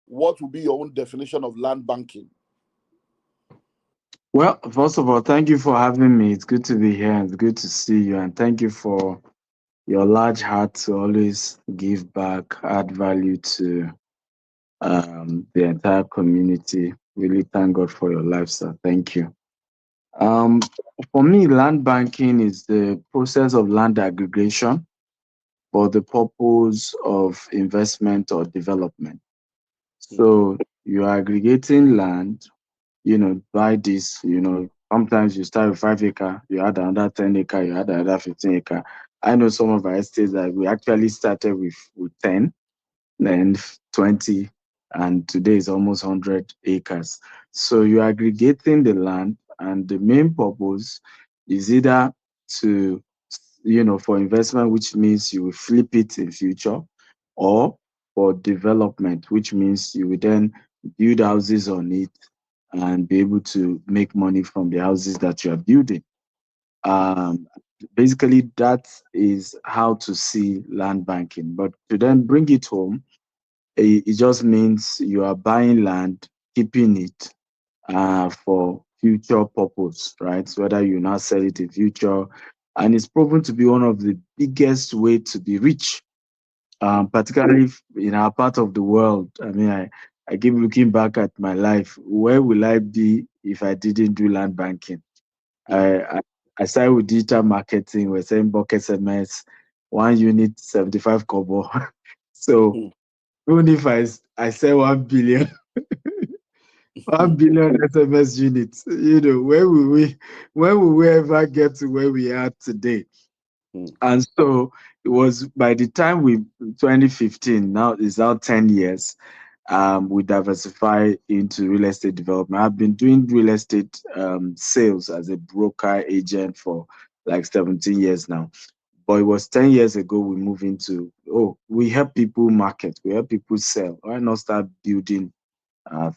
what would be your own definition of land banking? Well, first of all, thank you for having me. It's good to be here. It's good to see you. And thank you for your large heart to always give back, add value to the entire community. Really thank God for your life, sir. Thank you. Um, for me, land banking is the process of land aggregation for the purpose of investment or development. Hmm. So you are aggregating land, buy this, sometimes you start with 5 acre, you add another 10 acre, you add another 15 acre. I know some of our estates that we actually started with 10, then 20, and today is almost 100 acres. So you're aggregating the land, and the main purpose is either to, for investment, which means you will flip it in future, or for development, which means you will then build houses on it and be able to make money from the houses that you are building. Um, Basically, that is how to see land banking. But to then bring it home, it just means you are buying land, keeping it for future purpose, right? So whether you now sell it in future, and it's proven to be one of the biggest way to be rich, particularly in our part of the world. I mean, I keep looking back at my life. Where will I be if I didn't do land banking? Hmm. I, I, I started with digital marketing. We're selling bulk SMS, 1 unit, 75 kobo. So Hmm. even if I sell 1 billion, 1 billion SMS units, where will we ever get to where we are today? Hmm. And so it was by the time 2015, now it's now 10 years, we diversify into real estate development. I've been doing real estate sales as a broker agent for like 17 years now. But it was 10 years ago we moved into, we help people market, we help people sell. Why not start building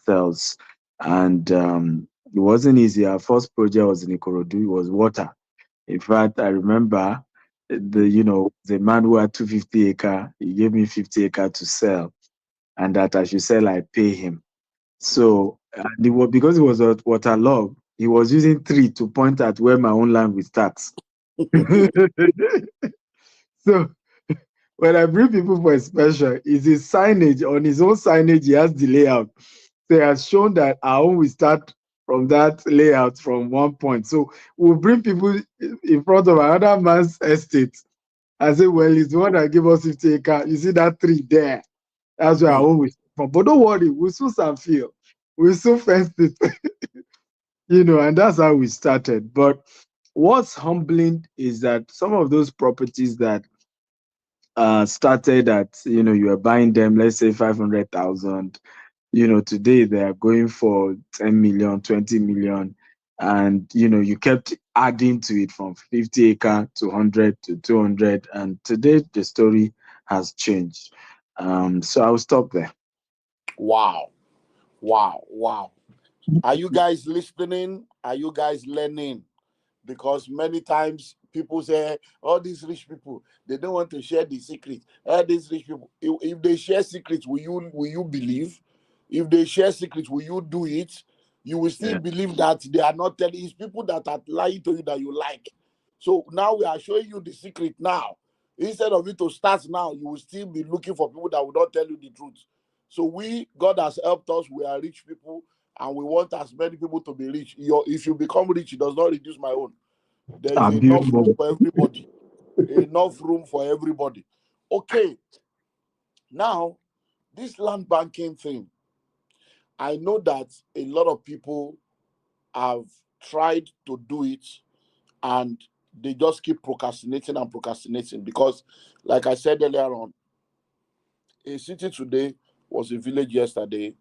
cells? And it wasn't easy. Our first project was in Ikorodu, it was water. In fact, I remember the man who had 250 acre, he gave me 50 acre to sell, and that I should sell, I pay him. So because it was a waterlogged, he was using three to point at where my own land will start. So when I bring people for inspection, is his signage on his own signage, he has the layout. So he has shown that our own will start from that layout from one point. So we'll bring people in front of another man's estate and say, well, it's the one that gave us 50 acre. You see that tree there? That's where our Hmm. own will start from. But don't worry, we'll soon some feel. We'll soon fence it, and that's how we started. But what's humbling is that some of those properties that started at, you were buying them, let's say 500,000, today they are going for 10 million, 20 million. And, you kept adding to it from 50 acre to 100 to 200. And today the story has changed. So I'll stop there. Wow. Wow. Wow. Are you guys listening? Are you guys learning? Because many times people say, all these rich people, they don't want to share the secret. All these rich people, if they share secrets, will you believe? If they share secrets, will you do it? You will still Yeah. believe that they are not telling. It's people that are lying to you that you like. So now we are showing you the secret now. Instead of it to start now, you will still be looking for people that will not tell you the truth. So God has helped us. We are rich people, and we want as many people to be rich. If you become rich, it does not reduce my own. There is I'll build enough more. room for everybody. Enough room for everybody. Okay, now this land banking thing, I know that a lot of people have tried to do it, and they just keep procrastinating and procrastinating because, like I said earlier on, a city today was a village yesterday.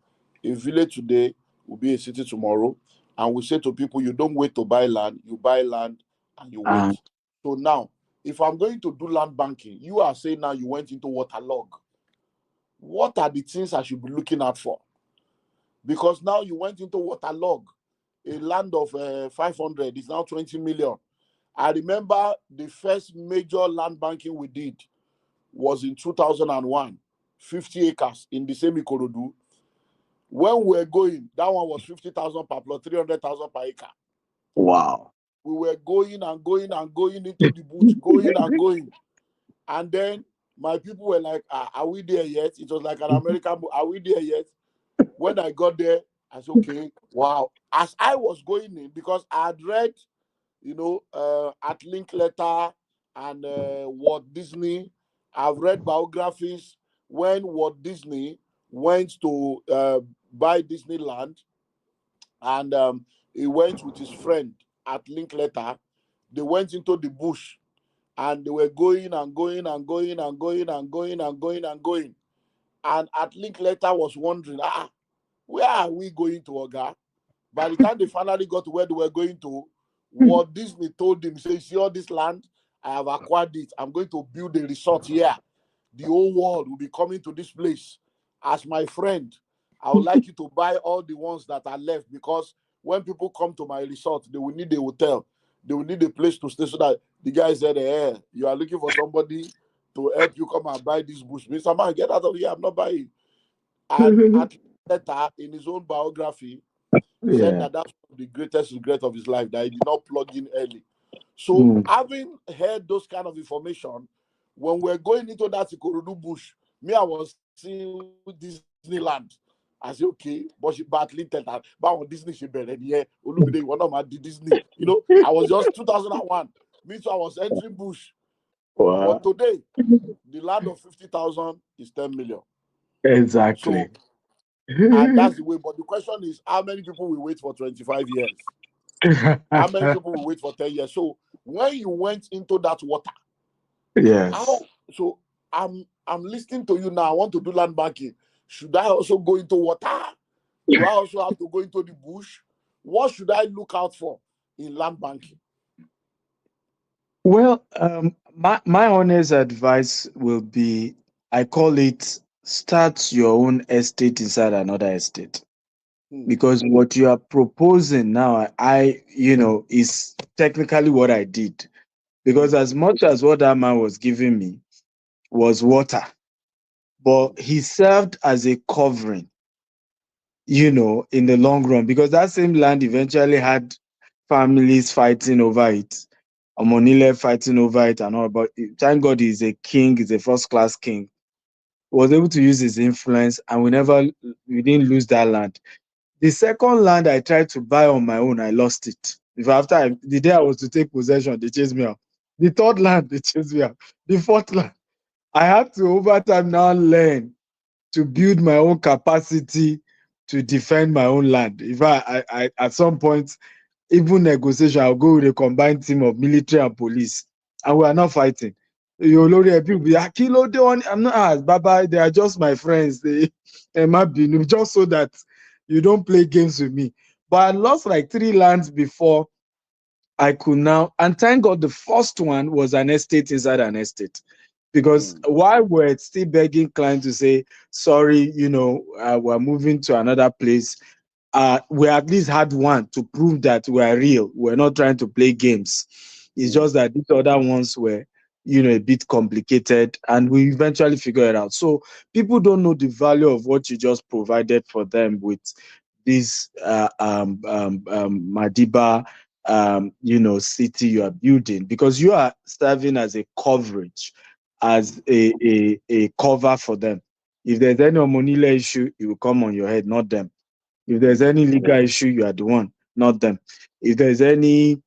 A village today will be a city tomorrow. And we say to people, you don't wait to buy land, you buy land and you wait. And So now, if I'm going to do land banking, you are saying now you went into waterlog. What are the things I should be looking out for? Because now you went into waterlog. A land of 500 is now 20 million. I remember the first major land banking we did was in 2001, 50 acres in the same Ikorodu. When we were going, that one was 50,000 per plot, 300,000 per acre. Wow. We were going and going and going into the bush, going and going. And then my people were like, are we there yet? It was like an American, are we there yet? When I got there, I said, okay, wow. As I was going in, because I had read, at Linkletter and Walt Disney, I've read biographies when Walt Disney went to buy Disneyland, and he went with his friend at Linkletter. They went into the bush, and they were going and going and going and going and going and going and going. And at Linkletter was wondering, where are we going to, Oga? By the time they finally got to where they were going to, Walt Disney told him, say, see all this land, I have acquired it. I'm going to build a resort here. The whole world will be coming to this place. As my friend, I would like you to buy all the ones that are left, because when people come to my resort, they will need a hotel. They will need a place to stay, so that the guy said, hey, you are looking for somebody to help you come and buy this bush. Mr. Man, get out of here. I'm not buying. And at later, in his own biography, said Yeah. that that's the greatest regret of his life, that he did not plug in early. So, Mm. having heard those kind of information, when we're going into that Ikorodu bush, me, I was seeing Disneyland. I said, okay, but Lintel, but on Disney, she better, yeah, Olumide, one of my Disney. I was just 2001. Me too, I was entering bush. But Wow. today, the land of 50,000 is 10 million. Exactly. So, and that's the way. But the question is, how many people will wait for 25 years? How many people will wait for 10 years? So when you went into that water, Yes. how so I'm listening to you now. I want to do land banking. Should I also go into water? Do I also have to go into the bush? What should I look out for in land banking? Well, my honest advice will be, I call it, start your own estate inside another estate. Hmm, Because what you are proposing now, is technically what I did. Because hmm, as much as what that man was giving me was water, hmm, but he served as a covering, in the long run, because that same land eventually had families fighting over it, Omonile fighting over it and all. But thank God he's a king, he's a first class king. He was able to use his influence, and we didn't lose that land. The second land I tried to buy on my own, I lost it. If after the day I was to take possession, they chased me out. The third land, they chased me out. The fourth land, I had to over time now learn to build my own capacity to defend my own land. If I at some point, even negotiation, I'll go with a combined team of military and police, and we are not fighting. Olori people be like, kilo dey on. I'm not Baba. They are just my friends. They might be just so that you don't play games with me. But I lost like 3 lands before I could now, and thank God the first one was an estate inside an estate. Because hmm, while we're still begging clients to say, sorry, we're moving to another place, we at least had one to prove that we're real. We're not trying to play games. It's hmm, just that these other ones were, a bit complicated, and we eventually figured it out. So people don't know the value of what you just provided for them with this Madiba, city you are building, because you are serving as a coverage, as a cover for them. If there's any money issue, it will come on your head, not them. If there's hmm, any legal issue, you are the one, not them. If there's any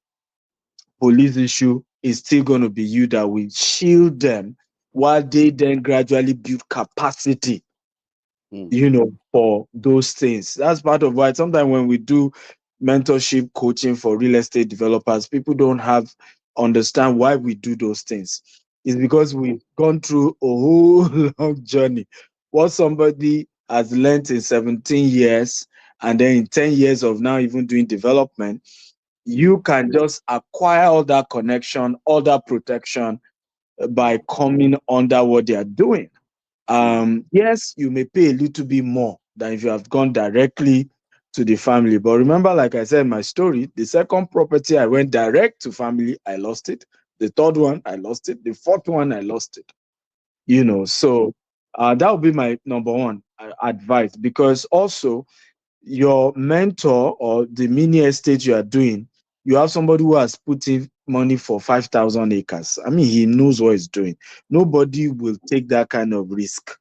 police issue, it's still going to be you that will shield them, while they then gradually build capacity, hmm, for those things. That's part of why sometimes when we do mentorship coaching for real estate developers, people don't have understand why we do those things. It's hmm, because we've gone through a whole long journey. What somebody has learned in 17 years, and then in 10 years of now even doing development, hmm, you can just acquire all that connection, all that protection by coming under what they are doing. hmm, Yes, you may pay a little bit more than if you have gone directly to the family. But remember, like I said in my story, the second property I went direct to family, I lost it. The third one, I lost it. The fourth one, I lost it. hmm, So that would be my number one advice, because also your mentor or the mini estate you are doing, you have somebody who has put in money for 5,000 acres. I mean, he knows what he's doing. Nobody will take that kind of risk.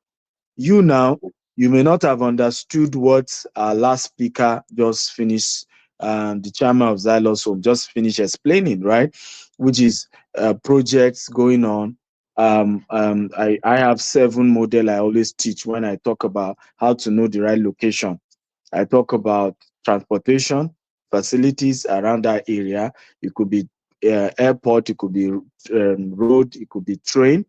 You now, you may not have understood what our last speaker just finished, the chairman of Xylos Home just finished explaining, right? Which is projects going on. I have 7 model I always teach when I talk about how to know the right location. I talk about transportation facilities around that area. It could be airport, it could be road, it could be train.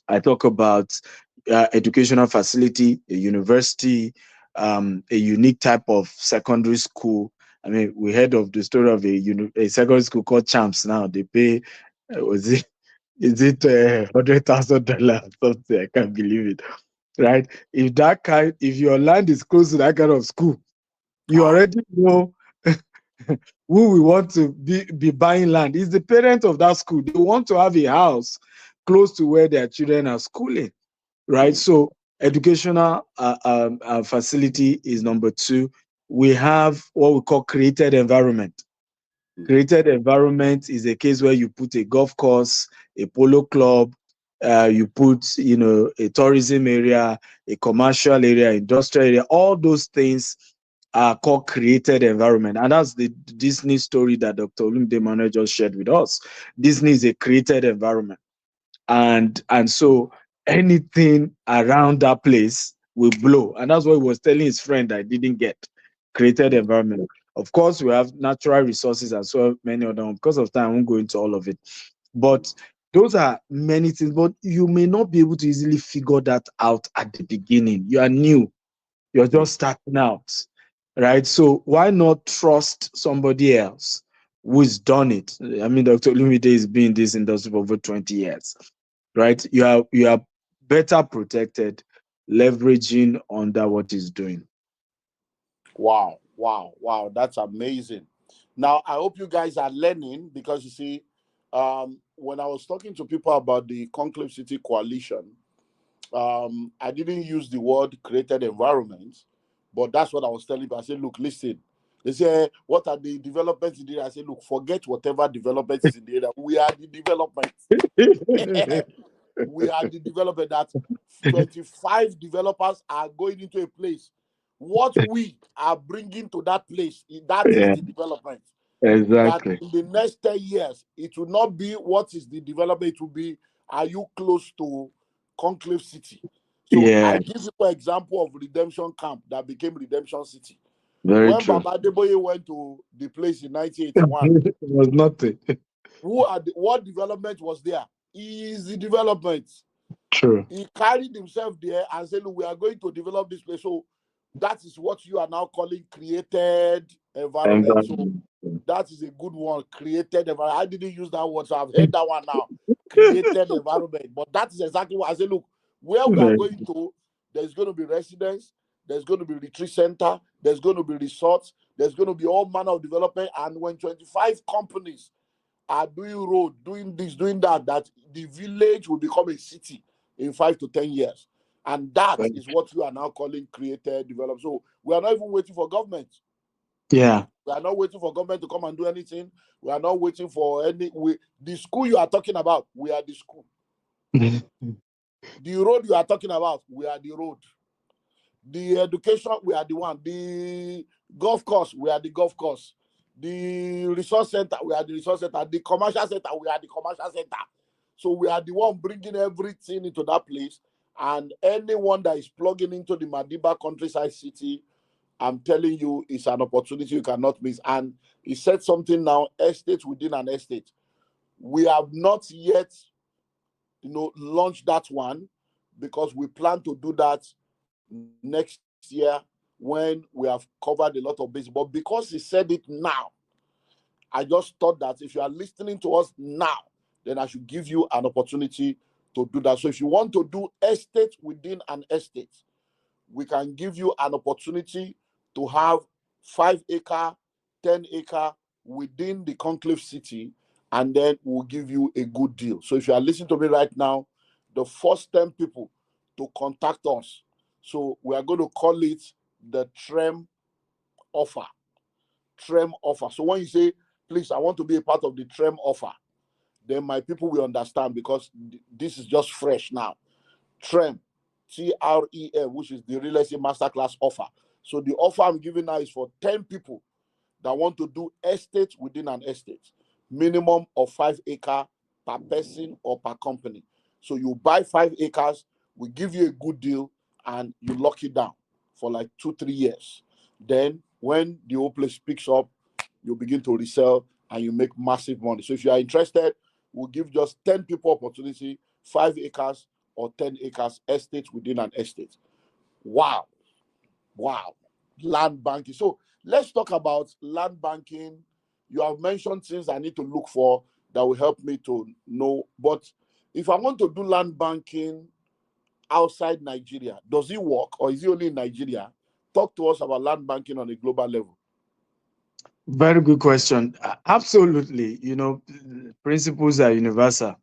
I talk about educational facility, a university, a unique type of secondary school. I mean, we heard of the story of a secondary school called Champs. Now they pay, was it is it $100,000 something? I can't believe it, right? If your land is close to that kind of school, you Ah. already know who we want to be buying land. Is the parent of that school. They want to have a house close to where their children are schooling, right? Mm, So educational facility is number 2. We have what we call created environment. mm, Created environment is a case where you put a golf course, a polo club, you put, a tourism area, a commercial area, industrial area. All those things are called created environment, and that's the Disney story that Dr. Olumide Emmanuel just shared with us. Disney is a created environment, and so anything around that place will blow, and that's what he was telling his friend I didn't get. Created mm, environment. Of course, we have natural resources and so many other ones. Because of time, I won't go into all of it, mm, but those are many things, but you may not be able to easily figure that out at the beginning. You are new, you're mm. just starting out, right? So why not trust somebody else who's done it? I mean, Dr. Lumide has been in this industry for over 20 years, right? You are better protected leveraging under what he's doing. Wow, wow, wow. That's amazing. Now, I hope you guys are learning because you see, when I was talking to people about the Conclave City Coalition, I didn't use the word created environment, but that's what I was telling people. I said, look, listen. They say, what are the developments in the area? I said, look, forget whatever development is in the area. We are the development. We are the developer that 25 developers are going into a place. What we are bringing to that place, that is Yeah, the development. That exactly. in the next 10 years, it will not be what is the development, it will be, are you close to Conclave City? So I Yeah, give you an example of Redemption Camp that became Redemption City. very When true. Baba Adeboye went to the place in 1981, It was nothing. what development was there? Easy development. True. He carried himself there and said, look, we are going to develop this place. So that is what you are now calling created environment. So Environment. that is a good one, created environment. I didn't use that word, so I've heard that one now. Created environment. But that is exactly what I said, look, where we are Very going to, there's going to be residence, there's going to be retreat center, there's going to be resorts, there's going to be all manner of development. And when 25 companies are doing road, doing this, doing that, that the village will become a city in 5 to 10 years. And that true. is what you are now calling created, developed. So we are not even waiting for government. Yeah. We are not waiting for government to come and do anything. We are not waiting for the school you are talking about, we are the school. The road you are talking about, we are the road. The education, we are the one. The golf course, we are the golf course. The resource center, we are the resource center. The commercial center, we are the commercial center. So we are the one bringing everything into that place. And anyone that is plugging into the Madiba countryside city, I'm telling you, it's an opportunity you cannot miss. And he said something now, estate within an estate. We have not yet, launched that one because we plan to do that next year when we have covered a lot of base. But because he said it now, I just thought that if you are listening to us now, then I should give you an opportunity to do that. So if you want to do estate within an estate, we can give you an opportunity to have 5 acre, 10 acre within the conclave city, and then we'll give you a good deal. So if you are listening to me right now, the first 10 people to contact us So we are going to call it the TREM offer. TREM offer. So when you say, please, I want to be a part of the TREM offer, then my people will understand, because this is just fresh now. TREM, TREM, which is the Real Estate Masterclass offer. So the offer I'm giving now is for 10 people that want to do estate within an estate, minimum of 5 acres per person or per company. So you buy 5 acres, we give you a good deal, and you lock it down for like 2-3 years. Then when the whole place picks up, you begin to resell and you make massive money. So if you are interested, we'll give just 10 people opportunity, 5 acres or 10 acres estate within an estate. Wow. Wow. Land banking. So let's talk about land banking. You have mentioned things I need to look for that will help me to know. But if I want to do land banking outside Nigeria, does it work, or is it only in Nigeria? Talk to us about land banking on a global level. Very good question. Absolutely. Principles are universal.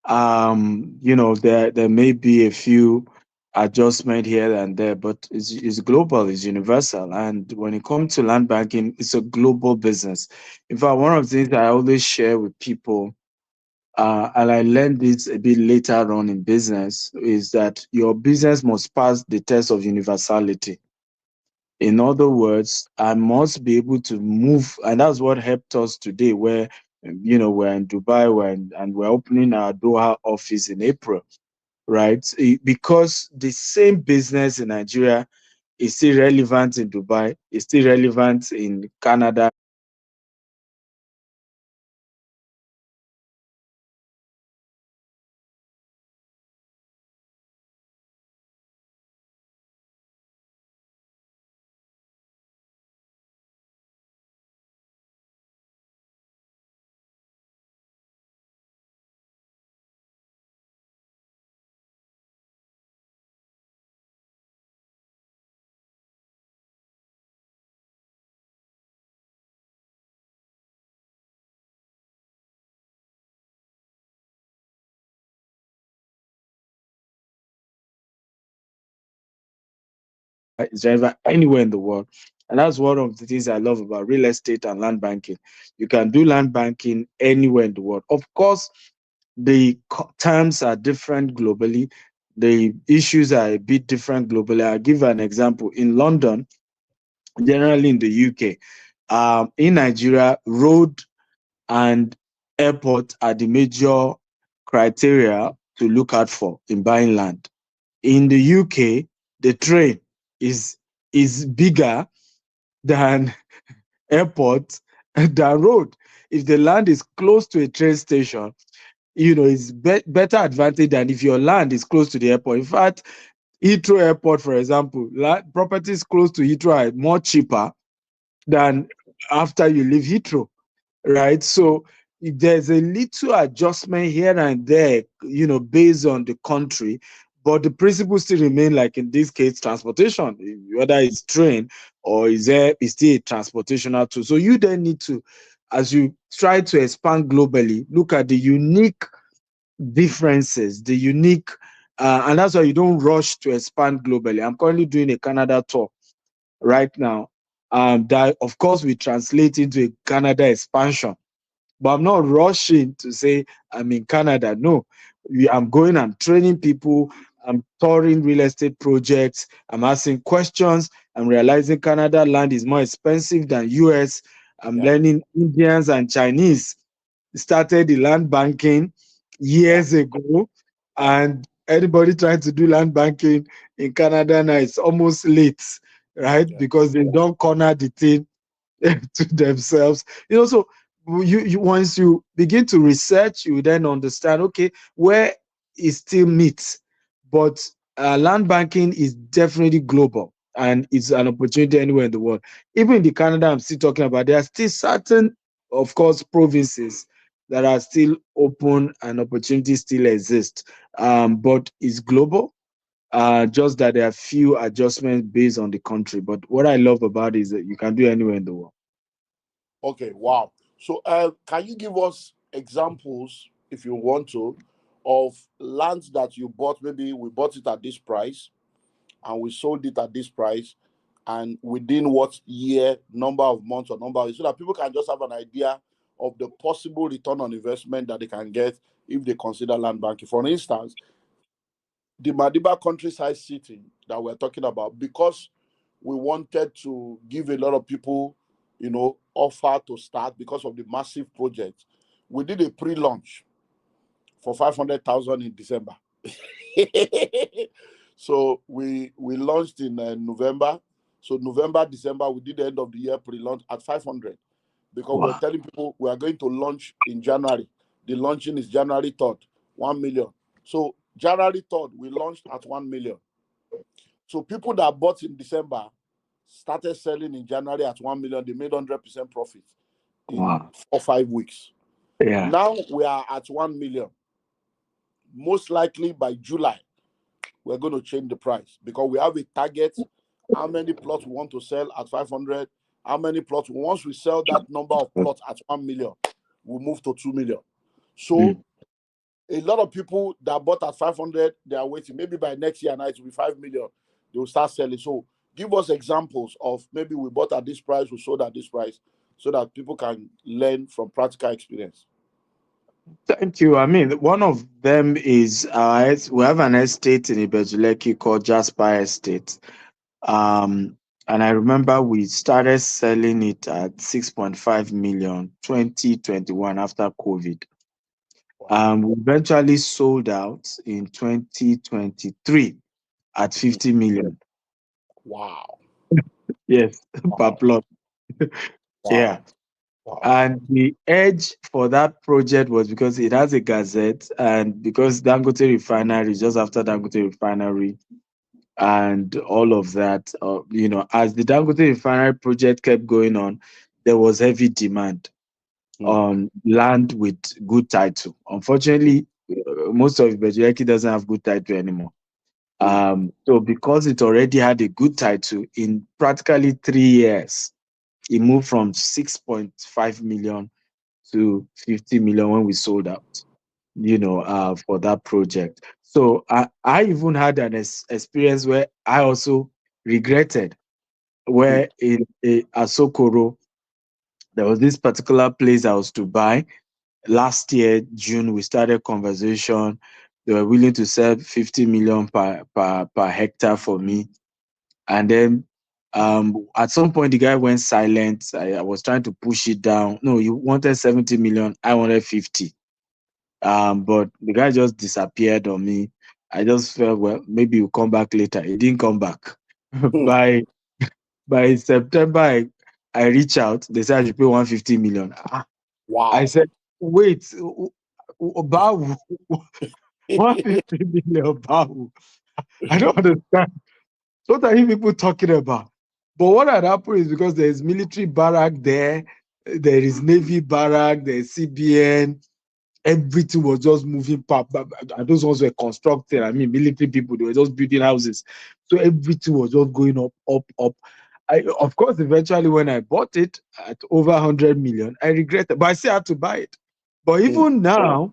There may be a few adjustment here and there, but it's global, it's universal. And when it comes to land banking, it's a global business. In fact, one of the things I always share with people, and I learned this a bit later on in business, is that your business must pass the test of universality. In other words, I must be able to move, and that's what helped us today, where we're in Dubai, and we're opening our Doha office in April, right? Because the same business in Nigeria is still relevant in Dubai, is still relevant in Canada. Is relevant anywhere in the world. And that's one of the things I love about real estate and land banking. You can do land banking anywhere in the world. Of course, the terms are different globally. The issues are a bit different globally. I'll give an example. In London, generally in the UK, in Nigeria, road and airport are the major criteria to look out for in buying land. In the UK, the train is bigger than airport than road. If the land is close to a train station, it's better advantage than if your land is close to the airport. In fact, Heathrow Airport, for example, properties close to Heathrow are more cheaper than after you leave Heathrow, right? So there's a little adjustment here and there, based on the country, but the principles still remain, like in this case, transportation, whether it's train or is still a transportational tool. So you then need to, as you try to expand globally, look at the unique differences, the unique, and that's why you don't rush to expand globally. I'm currently doing a Canada tour right now. That of course we translate into a Canada expansion, but I'm not rushing to say I'm in Canada. No, I'm going, I'm training people, I'm touring real estate projects, I'm asking questions, I'm realizing Canada land is more expensive than US. I'm Yeah. learning Indians and Chinese started the land banking Yeah. years ago, Yeah. and anybody trying to do land banking in Canada now, it's almost late, right? Yeah. Because they don't corner the thing to themselves. So you once you begin to research, you then understand, okay, where it still meets. But land banking is definitely global, and it's an opportunity anywhere in the world. Even in the Canada I'm still talking about, there are still certain, of course, provinces that are still open and opportunities still exist. But it's global. Just that there are few adjustments based on the country. But what I love about it is that you can do anywhere in the world. Okay. Wow. So can you give us examples, if you want to, of lands that you bought? Maybe we bought it at this price, and we sold it at this price. And within what year, number of months, or number of, so that people can just have an idea of the possible return on investment that they can get if they consider land banking. For instance, the Madiba countryside city that we're talking about, because we wanted to give a lot of people, offer to start because of the massive project. We did a pre-launch for 500,000 in December. So we launched in November. So November, December, we did the end of the year pre-launch at 500, because we're Wow. telling people we are going to launch in January. The launching is January 3rd, 1 million. So January 3rd, we launched at 1 million. So people that bought in December started selling in January at 1 million. They made 100% profit in Wow. 4 or 5 weeks. Yeah. Now we are at 1 million. Most likely by July, we're going to change the price, because we have a target. How many plots we want to sell at 500? How many plots? Once we sell that number of plots at 1 million, we'll move to 2 million. So Mm. a lot of people that bought at 500, they are waiting. Maybe by next year, now it will be 5 million. They will start selling. So give us examples of maybe we bought at this price, we sold at this price, so that people can learn from practical experience. Thank you. I mean, one of them is we have an estate in Ibejuleki called Jasper Estate. Um, and I remember we started selling it at 6.5 million 2021 after COVID. Wow. We eventually sold out in 2023 at Mm. 50 million. Wow. Yes, per Wow. plot. Wow. Yeah. Wow. And the edge for that project was because it has a gazette, and because Dangote Refinery is just after Dangote Refinery and all of that. As the Dangote Refinery project kept going on, there was heavy demand Mm. on land with good title. Unfortunately, most of Ibejuleki doesn't have good title anymore. Mm. So because it already had a good title, in practically 3 years, it moved from 6.5 million to 50 million when we sold out, for that project. So I even had an experience where I also regretted, Mm. where in Asokoro, there was this particular place I was to buy. Last year, June, we started conversation. They were willing to sell 50 million per hectare for me. And then at some point, the guy went silent. I was trying to push it down. No, you wanted 70 million. I wanted 50. But the guy just disappeared on me. I just felt, well, maybe he'll come back later. He didn't come back. Mm. by by September, I reach out. They said I should pay 150 million. I Wow. said, wait, Bawu, 150 million Bawu. I don't understand. What are you people talking about? But what had happened is because there is military barrack there, there is Navy barrack, there is CBN, everything was just moving and those ones were constructed. I mean, military people, they were just building houses. So everything was just going up, up, up. Of course, eventually when I bought it at over 100 million, I regretted, but I still had to buy it. But Mm. even now,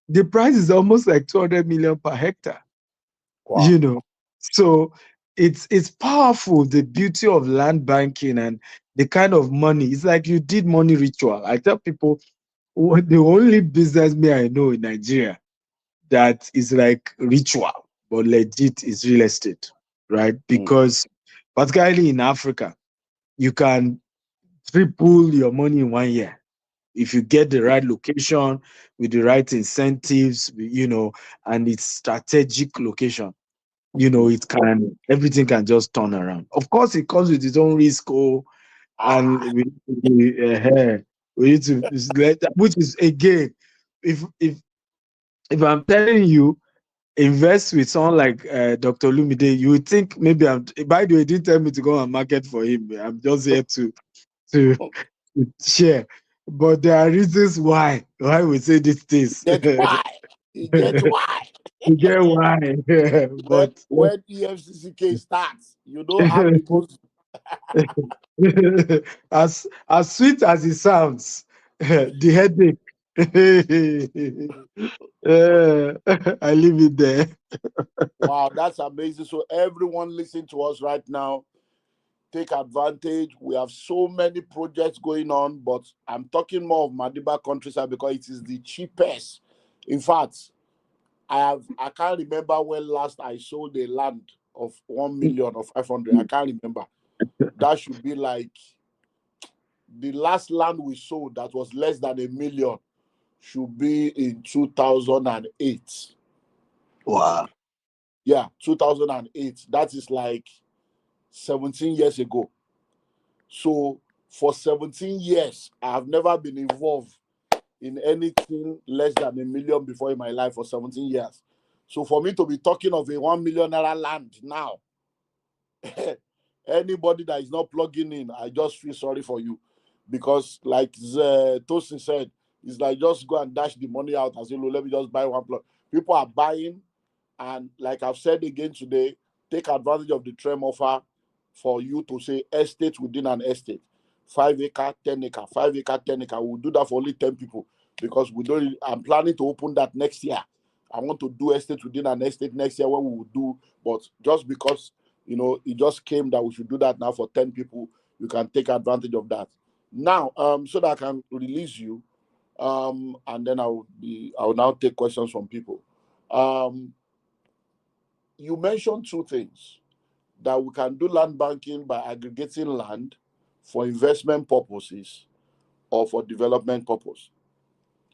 the price is almost like 200 million per hectare, you Wow. know. So it's powerful, the beauty of land banking and the kind of money. It's like you did money ritual. I tell people, the only business me I know in Nigeria that is like ritual but legit is real estate, right? Mm. Because particularly in Africa, you can triple your money in 1 year if you get the right location with the right incentives, and it's strategic location. Mm. It can everything can just turn around. Of course, it comes with its own risk, and Ah. we need to which is again, if I'm telling you invest with someone like Dr. Lumide, you would think maybe I'm. By the way, he didn't tell me to go and market for him. I'm just here to, to share. But there are reasons why we say these things. Get why. You get why. You get why, when but when EFCC case starts, you don't have the most. as sweet as it sounds, the headache. I leave it there. Wow, that's amazing. So everyone listening to us right now, take advantage. We have so many projects going on, but I'm talking more of Madiba countryside because it is the cheapest. In fact, I can't remember when last I sold a land of 1 million or 500. I can't remember. That should be like the last land we sold that was less than 1 million should be in 2008. Wow. Yeah, 2008. That is like 17 years ago. So for 17 years, I have never been involved in anything less than 1 million before in my life for 17 years. So for me to be talking of a 1 million naira land now, anybody that is not plugging in, I just feel sorry for you. Because like Tosin said, it's like just go and dash the money out and say, "Look, let me just buy one plot." People are buying, and like I've said again today, take advantage of the trem offer for you to say estate within an estate. 5 acre, 10 acre, 5 acre, 10 acre. We'll do that for only 10 people because we don't. I'm planning to open that next year. I want to do estate within an estate next year when we will do, but just because it just came that we should do that now for 10 people, you can take advantage of that. Now, so that I can release you, and then I will now take questions from people. Um, you mentioned two things that we can do land banking by aggregating land for investment purposes or for development purpose,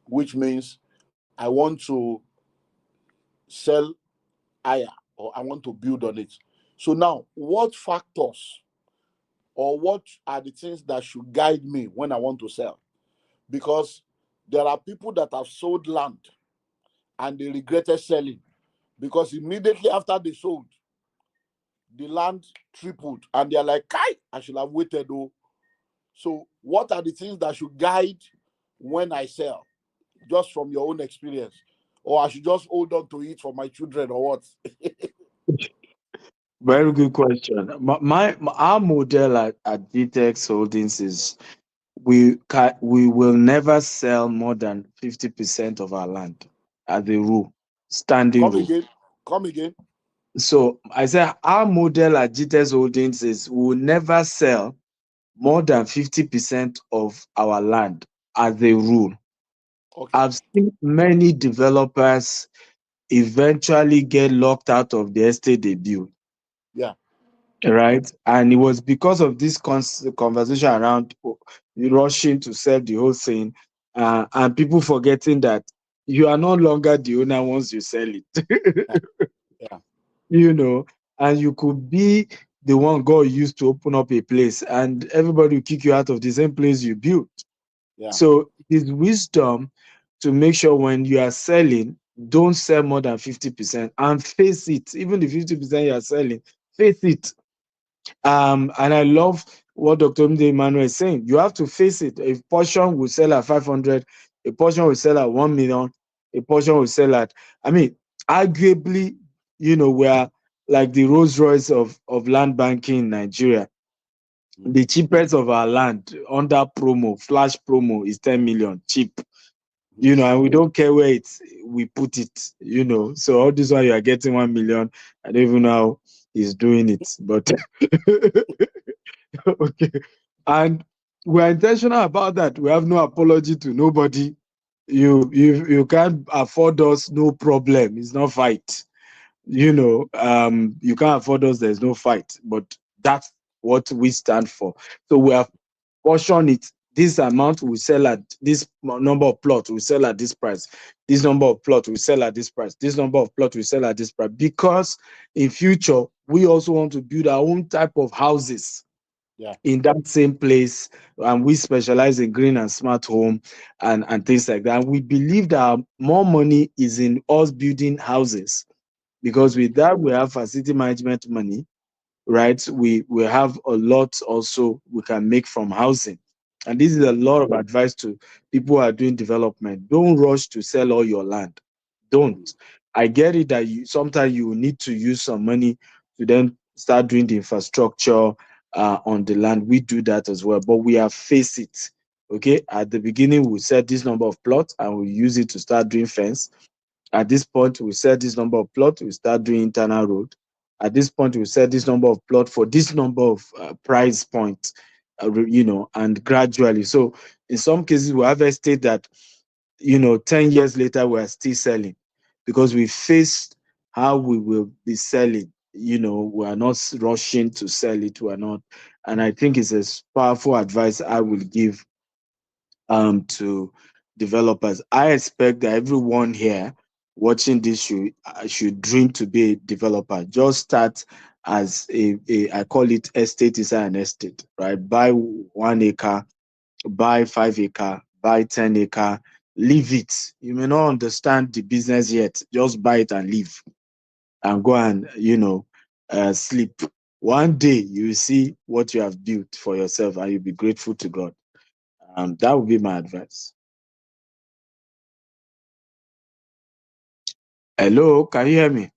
which means I want to sell higher or I want to build on it. So now, what factors or what are the things that should guide me when I want to sell? Because there are people that have sold land and they regretted selling because immediately after they sold, the land tripled and they're like, Kai, I should have waited though. So, what are the things that should guide when I sell, just from your own experience? Or I should just hold on to it for my children, or what? Very good question. Our model at GTX Holdings is we will never sell more than 50% of our land as a rule, standing Come rule. again. Come again. So I said our model at GTX Holdings is we will never sell more than 50% of our land as a rule. Okay. I've seen many developers eventually get locked out of the estate they build, Yeah. right? And it was because of this conversation around rushing to sell the whole thing, and people forgetting that you are no longer the owner once you sell it. Yeah. Yeah. you know, and you could be the one God used to open up a place, and everybody will kick you out of the same place you built. Yeah. So it's wisdom to make sure when you are selling, don't sell more than 50% and face it. Even the 50% you are selling, face it. And I love what Dr. Emmanuel is saying. You have to face it. A portion will sell at 500, a portion will sell at 1 million, a portion will sell at, I mean, arguably, we are like the Rolls Royce of land banking in Nigeria. Mm. The cheapest of our land under promo, flash promo, is 10 million cheap. And we don't care where we put it. So all this while you are getting 1 million, I don't even know how he's doing it, but okay. And we're intentional about that. We have no apology to nobody. You can't afford us, no problem. It's not fight. You can't afford us, there's no fight. But that's what we stand for. So we have portioned it. This amount we sell at this number of plots, we sell at this price. This number of plots we sell at this price. This number of plots we sell at this price. Because in future, we also want to build our own type of houses Yeah. in that same place, and we specialize in green and smart home and things like that. And we believe that more money is in us building houses, because with that we have facility management money, right? We have a lot also we can make from housing. And this is a lot of advice to people who are doing development. Don't rush to sell all your land. Mhm. Don't. I get it that sometimes you need to use some money to then start doing the infrastructure on the land. We do that as well, but we have faced it. Okay, at the beginning, we set this number of plots and we use it to start doing fence. At this point, we set this number of plot, we start doing internal road. At this point, we set this number of plot for this number of price points, and gradually. So in some cases, we have estate that, 10 years later, we are still selling because we faced how we will be selling. We are not rushing to sell it. We are not. And I think it's a powerful advice I will give to developers. I expect that everyone here watching this should dream to be a developer. Just start as a I call it estate inside an estate, right? Buy 1 acre, buy 5 acre, buy 10 acre, leave it. You may not understand the business yet. Just buy it and leave and go and sleep. One day you will see what you have built for yourself and you'll be grateful to God. That would be my advice. Hello, can you hear me?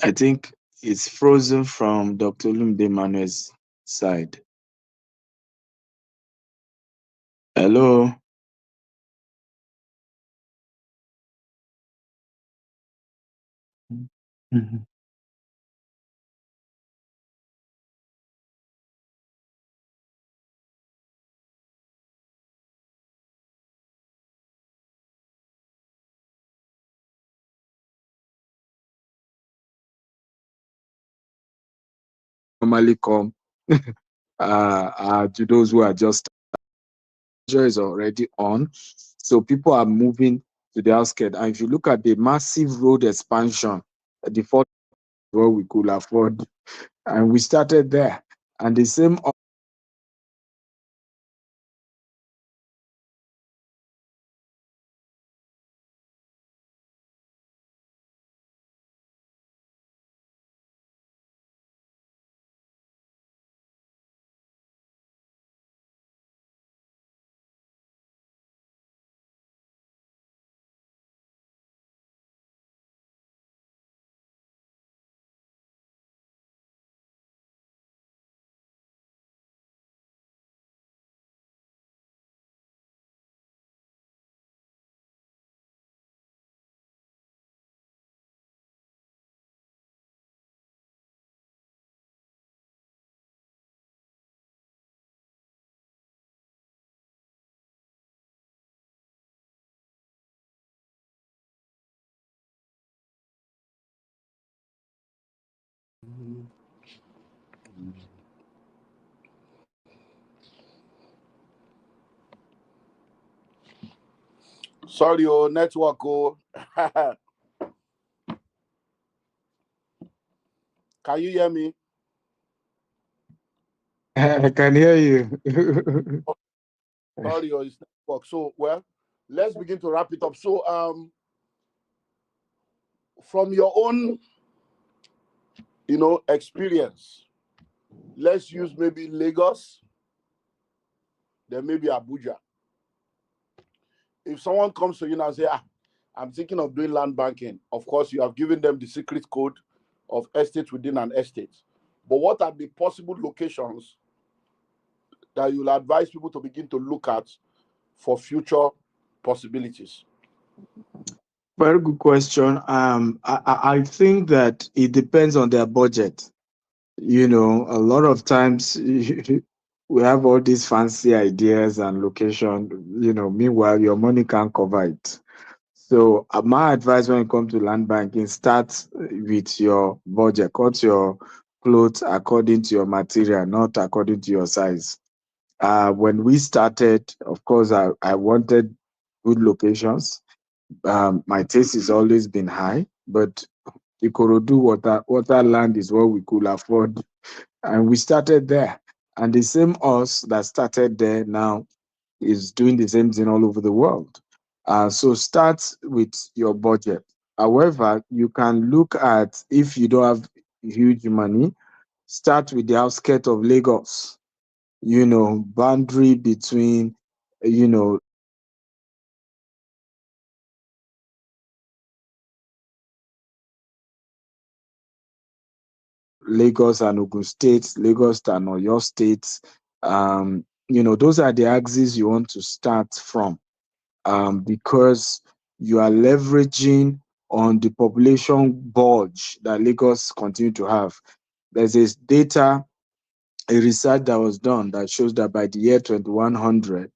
I think it's frozen from Dr. Olumide Emmanuel's side. Hello. Mhm. Normally come to those who are just is already on. So people are moving to the outskirts. And if you look at the massive road expansion, the first what we could afford, and we started there. And the same Sorry, oh, network, oh. Can you hear me? I can hear you. Sorry, oh, it's network. So, well, let's begin to wrap it up. So, from your own, experience, let's use maybe Lagos, then maybe Abuja. If someone comes to you now and say, I'm thinking of doing land banking, of course, you have given them the secret code of estate within an estate. But what are the possible locations that you'll advise people to begin to look at for future possibilities? Very good question. I think that it depends on their budget. A lot of times we have all these fancy ideas and location, meanwhile, your money can't cover it. So, my advice when it comes to land banking, start with your budget. Cut your clothes according to your material, not according to your size. When we started, of course, I wanted good locations. My taste has always been high, but Ikorodu water land is what we could afford, and we started there. And the same us that started there now is doing the same thing all over the world. So start with your budget. However, you can look at, if you don't have huge money, start with the outskirts of Lagos. Boundary between, you know, Lagos and Ogun State, Lagos and Oyo State. Those are the axes you want to start from, because you are leveraging on the population bulge that Lagos continue to have. There's this data, a research that was done that shows that by the year 2100,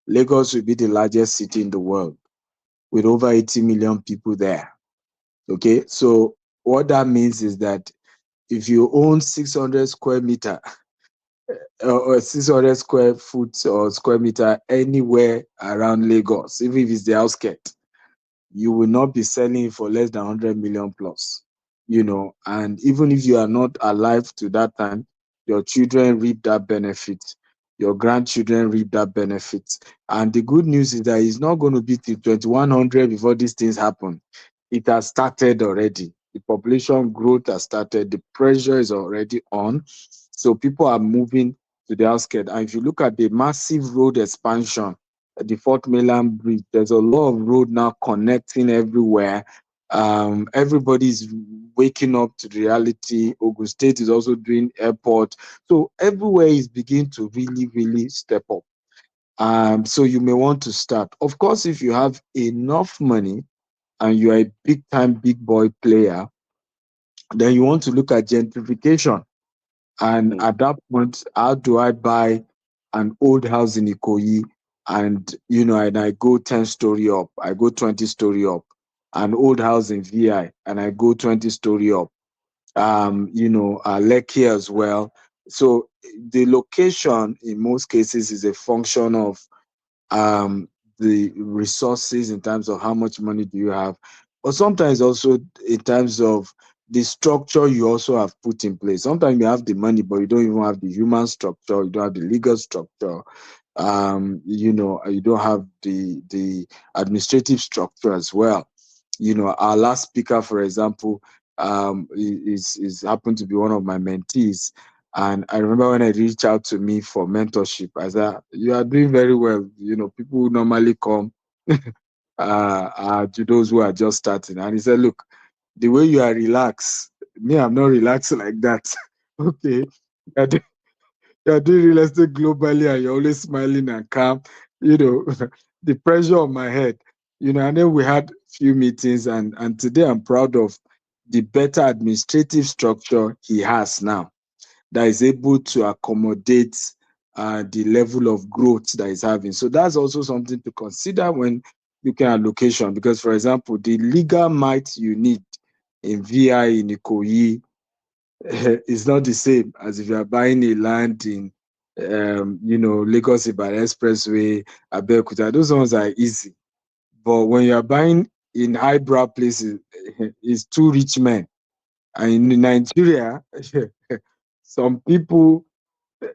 Lagos will be the largest city in the world with over 80 million people there. Okay, so what that means is that if you own 600 square meter or 600 square foot or square meter anywhere around Lagos, even if it's the outskirts, you will not be selling for less than 100 million plus, and even if you are not alive to that time, your children reap that benefit, your grandchildren reap that benefit. And the good news is that it's not going to be till 2100 before these things happen. It has started already. The population growth has started. The pressure is already on. So people are moving to the outskirts. And if you look at the massive road expansion, the Fort Mainland Bridge, there's a lot of road now connecting everywhere. Everybody's waking up to the reality. Ogun State is also doing airport. So everywhere is beginning to really, really step up. So you may want to start. Of course, if you have enough money and you are a big time, big boy player, then you want to look at gentrification. And Mm. at that point, how do I buy an old house in Ikoyi and I go 10-story up, I go 20-story up, an old house in VI, and I go 20-story up, Lekki as well. So the location in most cases is a function of um, the resources in terms of how much money do you have, but sometimes also in terms of the structure you also have put in place. Sometimes you have the money, but you don't even have the human structure, you don't have the legal structure, you don't have the administrative structure as well. Our last speaker, for example, is happened to be one of my mentees. And I remember when I reached out to me for mentorship, I said, "You are doing very well. People who normally come to those who are just starting." And he said, "Look, the way you are relaxed, me, I'm not relaxed like that." Okay, you're doing, you're doing real estate globally, and you're always smiling and calm. You know, the pressure on my head. And then we had few meetings, and today I'm proud of the better administrative structure he has now, that is able to accommodate the level of growth that is having. So that's also something to consider when looking at location, because, for example, the legal might you need in VI in Ikoyi is not the same as if you are buying a land in, Lagos Ibadan Expressway, Abeokuta. Those ones are easy. But when you are buying in highbrow places, it's two rich men. And in Nigeria, some people,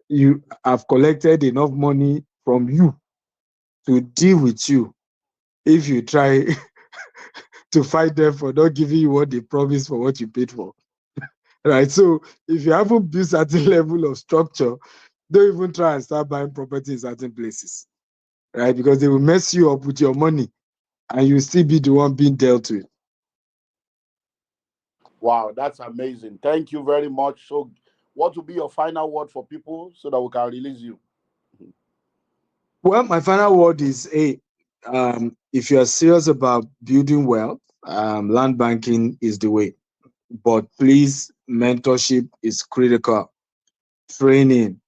you have collected enough money from you to deal with you if you try to fight them for not giving you what they promised for what you paid for. Right? So if you haven't built certain level of structure, don't even try and start buying property in certain places. Right? Because they will mess you up with your money and you'll still be the one being dealt with. Wow, that's amazing. Thank you very much. So, what will be your final word for people so that we can release you? Well, my final word is, hey, if you are serious about building wealth, land banking is the way. But please, mentorship is critical. Training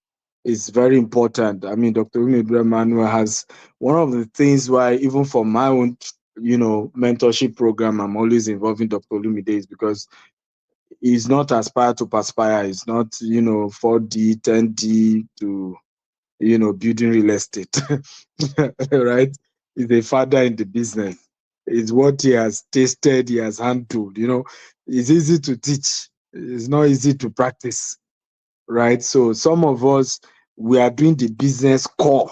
is very important. I mean, Dr. Emmanuel has one of the things why, even for my own, mentorship program, I'm always involving Dr. Olumide, is because he's not aspire to perspire. It's not, 4D, 10D to, building real estate, right? He's a father in the business. It's what he has tasted, he has handled, It's easy to teach. It's not easy to practice, right? So some of us, we are doing the business core.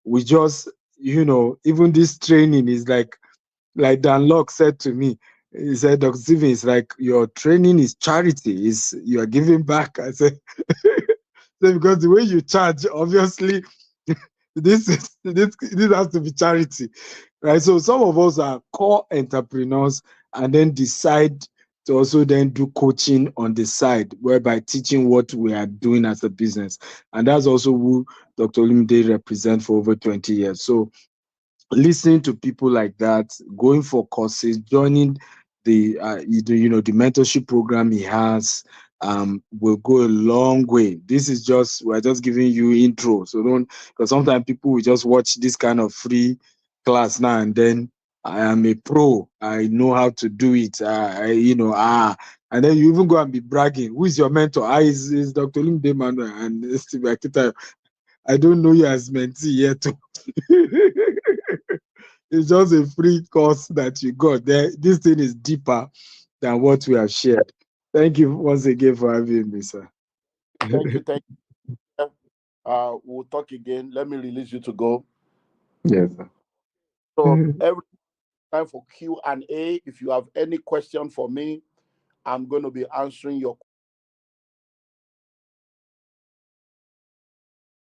We just, even this training is like Dan Locke said to me. He said, Dr. Steven, it's like your training is charity, is you are giving back. I said, because the way you charge, obviously, this has to be charity, right? So some of us are core entrepreneurs and then decide to also then do coaching on the side, whereby teaching what we are doing as a business. And that's also who Dr. Olumide represent for over 20 years. So listening to people like that, going for courses, joining the the mentorship program he has, will go a long way. This is just, we're just giving you intro, so don't, because sometimes people will just watch this kind of free class now and then, I am a pro, I know how to do it, and then you even go and be bragging, who is your mentor? Is Dr. Olumide Emmanuel and Steve Akintayo. I don't know you as mentee yet. It's just a free course that you got there. This thing is deeper than what we have shared. Thank you once again for having me, sir. Thank you. We'll talk again. Let me release you to go. Yes, sir. So every time for Q&A, if you have any question for me, I'm going to be answering your